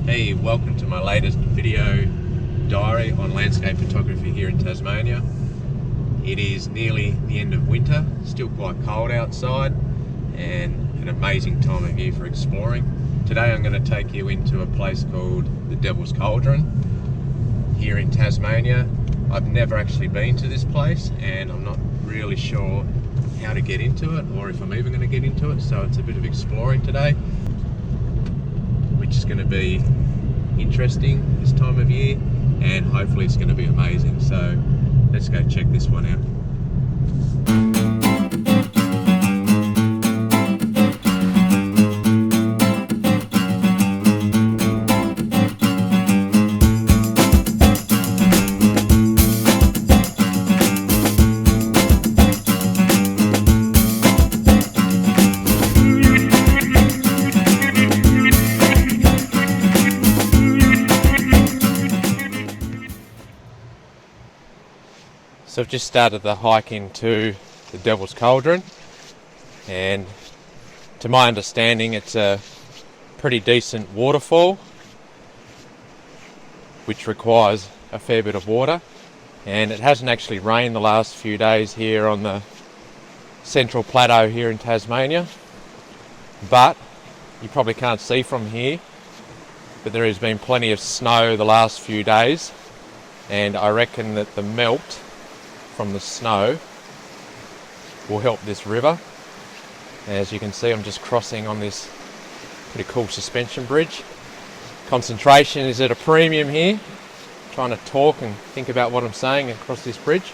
Hey, welcome to my latest video diary on landscape photography here in Tasmania. It is nearly the end of winter, still quite cold outside, and an amazing time of year for exploring. Today I'm going to take you into a place called the Devils Cauldron here in Tasmania. I've never actually been to this place and I'm not really sure how to get into it or if I'm even going to get into it, so it's a bit of exploring today, which is going to be interesting this time of year, and hopefully it's going to be amazing. So let's go check this one out. So I've just started the hike into the Devils Cauldron, and to my understanding it's a pretty decent waterfall which requires a fair bit of water, and it hasn't actually rained the last few days here on the central plateau here in Tasmania, but you probably can't see from here, but there has been plenty of snow the last few days, and I reckon that the melt from the snow will help this river. As you can see, I'm just crossing on this pretty cool suspension bridge. Concentration is at a premium here, trying to talk and think about what I'm saying across this bridge,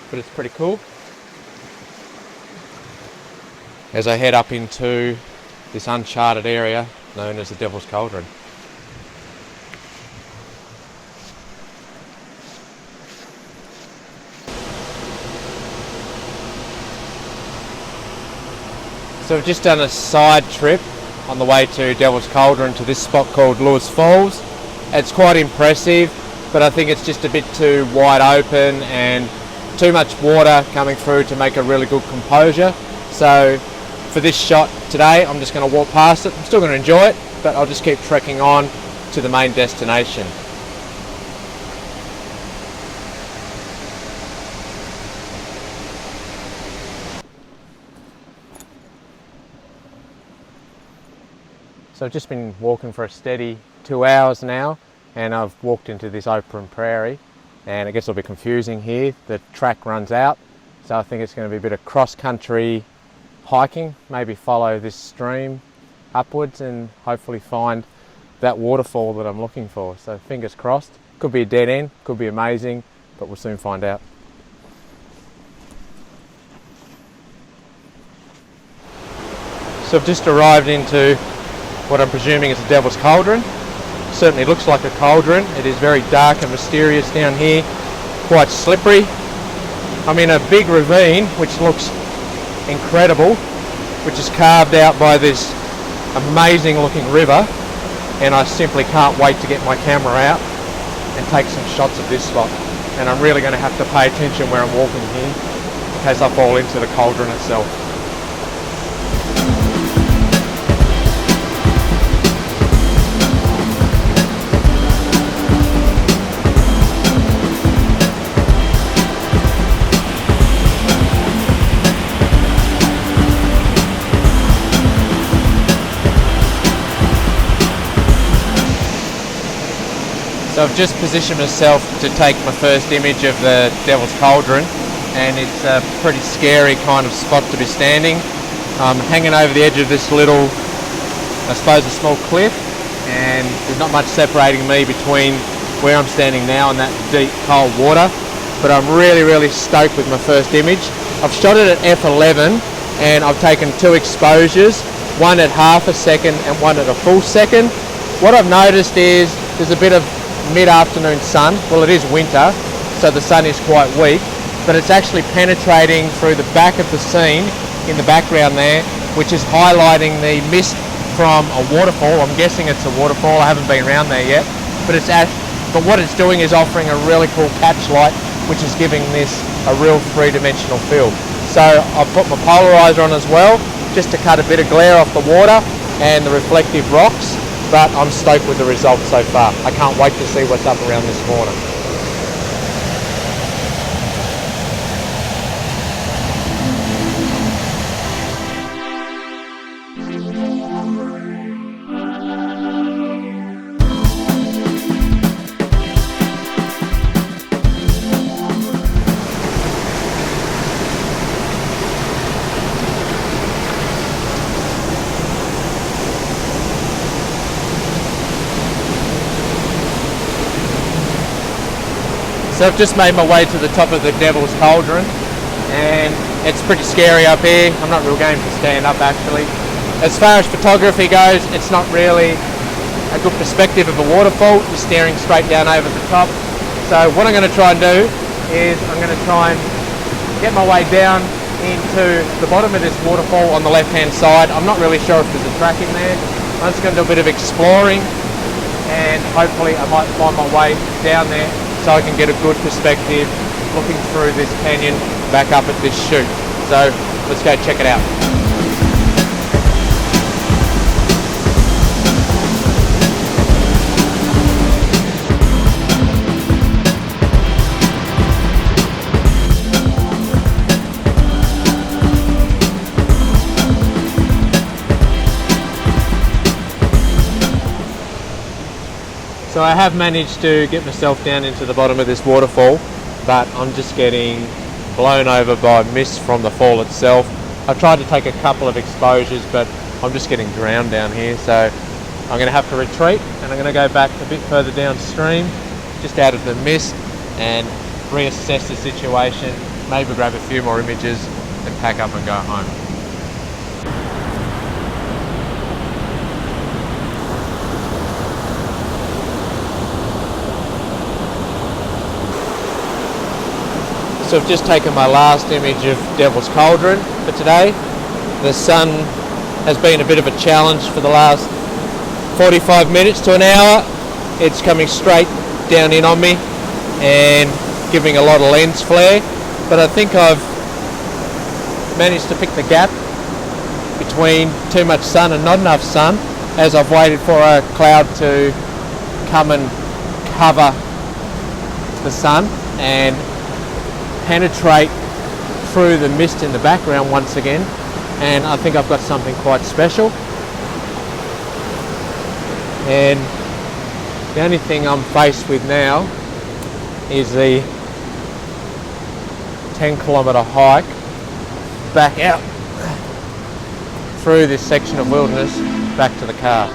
but it's pretty cool. As I head up into this uncharted area known as the Devil's Cauldron. So we've just done a side trip on the way to Devils Cauldron to this spot called Lewis Falls. It's quite impressive, but I think it's just a bit too wide open and too much water coming through to make a really good composure. So for this shot today, I'm just going to walk past it. I'm still going to enjoy it, but I'll just keep trekking on to the main destination. So I've just been walking for a steady 2 hours now, and I've walked into this open prairie, and it gets a little bit confusing here. The track runs out, so I think it's going to be a bit of cross-country hiking, maybe follow this stream upwards and hopefully find that waterfall that I'm looking for. So fingers crossed. Could be a dead end, could be amazing, but we'll soon find out. So I've just arrived into what I'm presuming is the Devil's Cauldron. Certainly looks like a cauldron. It is very dark and mysterious down here, quite slippery. I'm in a big ravine which looks incredible, which is carved out by this amazing looking river, and I simply can't wait to get my camera out and take some shots of this spot. And I'm really going to have to pay attention where I'm walking here in case I fall into the cauldron itself. So I've just positioned myself to take my first image of the Devil's Cauldron, and it's a pretty scary kind of spot to be standing. I'm hanging over the edge of this little, I suppose a small cliff, and there's not much separating me between where I'm standing now and that deep cold water, but I'm really stoked with my first image. I've shot it at f11 and I've taken 2 exposures, one at half a second and one at a full second. What I've noticed is there's a bit of mid-afternoon sun. Well, it is winter, so the sun is quite weak, but it's actually penetrating through the back of the scene in the background there, which is highlighting the mist from a waterfall. I'm guessing it's a waterfall. I haven't been around there yet, but what it's doing is offering a really cool catch light, which is giving this a real three-dimensional feel. So I've put my polarizer on as well, just to cut a bit of glare off the water and the reflective rocks. but I'm stoked with the results so far. I can't wait to see what's up around this corner. So I've just made my way to the top of the Devils Cauldron, and it's pretty scary up here. I'm not real game to stand up actually. As far as photography goes, it's not really a good perspective of a waterfall. You're staring straight down over the top. So what I'm going to try and do is I'm going to try and get my way down into the bottom of this waterfall on the left hand side. I'm not really sure if there's a track in there. I'm just going to do a bit of exploring, and hopefully I might find my way down there so I can get a good perspective looking through this canyon back up at this chute. So let's go check it out. So I have managed to get myself down into the bottom of this waterfall, but I'm just getting blown over by mist from the fall itself. I tried to take a couple of exposures, but I'm just getting drowned down here. So I'm going to have to retreat, and I'm going to go back a bit further downstream, just out of the mist, and reassess the situation, maybe grab a few more images and pack up and go home. So I've just taken my last image of Devil's Cauldron for today. The sun has been a bit of a challenge for the last 45 minutes to an hour. It's coming straight down in on me and giving a lot of lens flare, but I think I've managed to pick the gap between too much sun and not enough sun, as I've waited for a cloud to come and cover the sun and penetrate through the mist in the background once again, and I think I've got something quite special. And the only thing I'm faced with now is the 10-kilometre hike back out through this section of wilderness back to the car.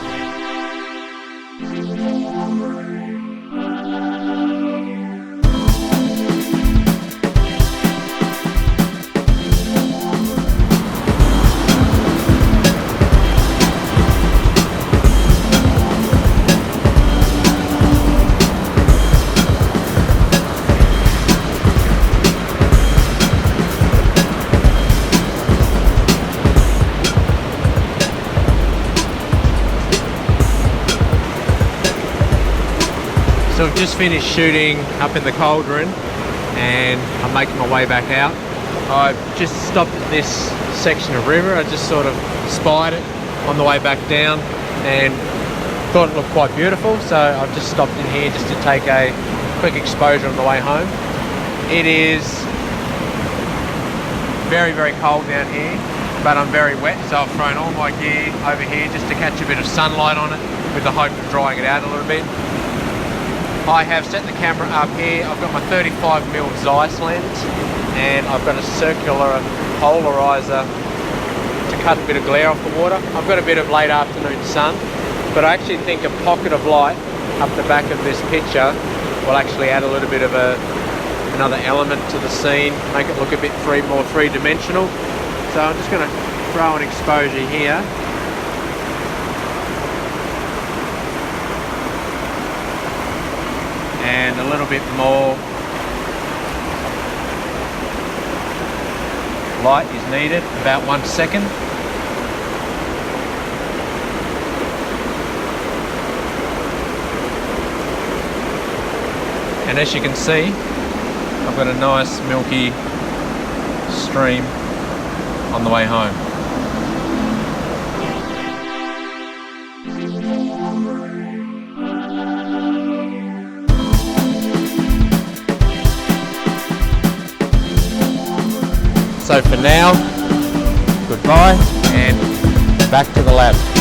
So I've just finished shooting up in the cauldron and I'm making my way back out. I just stopped at this section of river. I just sort of spied it on the way back down and thought it looked quite beautiful, so I've just stopped in here just to take a quick exposure on the way home. It is very, very cold down here, but I'm very wet, so I've thrown all my gear over here just to catch a bit of sunlight on it with the hope of drying it out a little bit. I have set the camera up here. I've got my 35mm Zeiss lens and I've got a circular polarizer to cut a bit of glare off the water. I've got a bit of late afternoon sun, but I actually think a pocket of light up the back of this picture will actually add a little bit of another element to the scene, make it look a bit more three-dimensional. So I'm just going to throw an exposure here. And a little bit more light is needed, about 1 second. And as you can see, I've got a nice milky stream on the way home. So for now, goodbye and back to the lab.